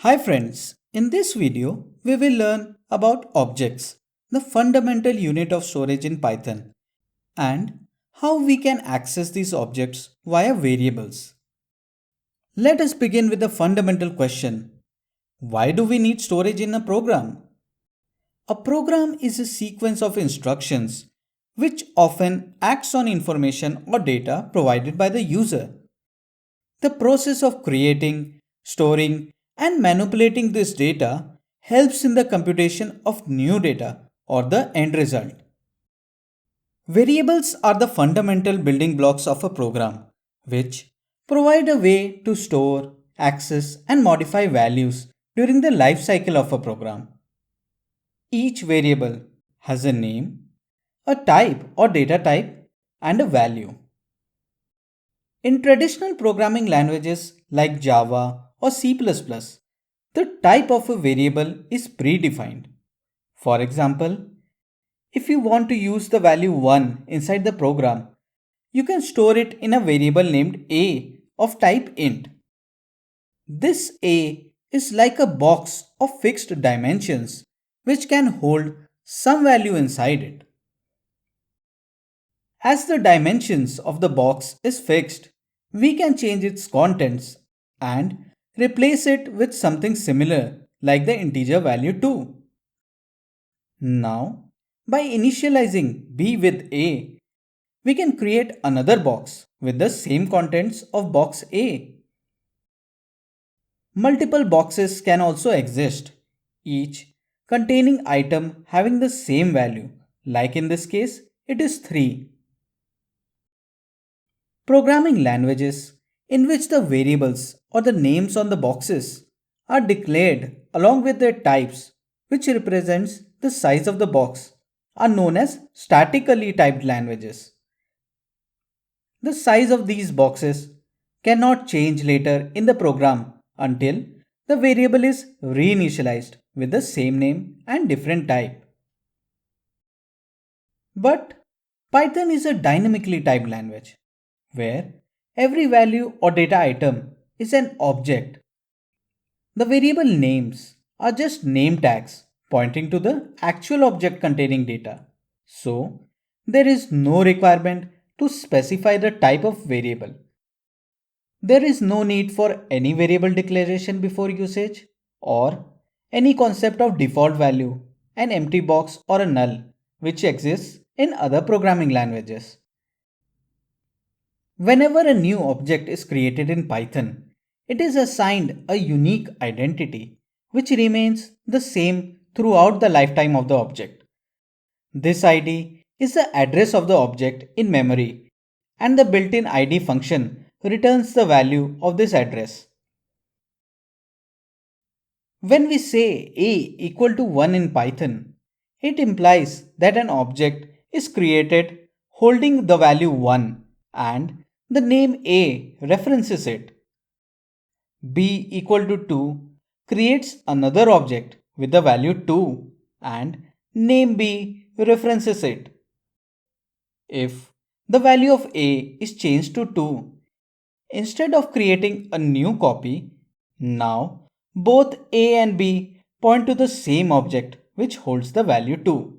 Hi friends, in this video we will learn about objects, the fundamental unit of storage in Python, and how we can access these objects via variables. Let us begin with the fundamental question. Why do we need storage in a program? A program is a sequence of instructions which often acts on information or data provided by the user. The process of creating, storing, and manipulating this data helps in the computation of new data or the end result. Variables are the fundamental building blocks of a program, which provide a way to store, access, and modify values during the life cycle of a program. Each variable has a name, a type or data type, and a value. In traditional programming languages like Java or C++, the type of a variable is predefined. For example, if you want to use the value 1 inside the program, you can store it in a variable named a of type int. This a is like a box of fixed dimensions which can hold some value inside it. As the dimensions of the box is fixed, we can change its contents and replace it with something similar like the integer value 2. Now, by initializing b with a, we can create another box with the same contents of box a. Multiple boxes can also exist, each containing item having the same value, like in this case, it is 3. Programming languages in which the variables or the names on the boxes are declared along with their types, which represents the size of the box, are known as statically typed languages. The size of these boxes cannot change later in the program until the variable is reinitialized with the same name and different type. But Python is a dynamically typed language where every value or data item is an object. The variable names are just name tags pointing to the actual object containing data. So, there is no requirement to specify the type of variable. There is no need for any variable declaration before usage or any concept of default value, an empty box or a null, which exists in other programming languages. Whenever a new object is created in Python, it is assigned a unique identity which remains the same throughout the lifetime of the object. This ID is the address of the object in memory, and the built-in ID function returns the value of this address. When we say a equal to 1 in Python, it implies that an object is created holding the value 1 and the name a references it. B equal to 2 creates another object with the value 2 and name b references it. If the value of a is changed to 2, instead of creating a new copy, now both a and b point to the same object which holds the value 2.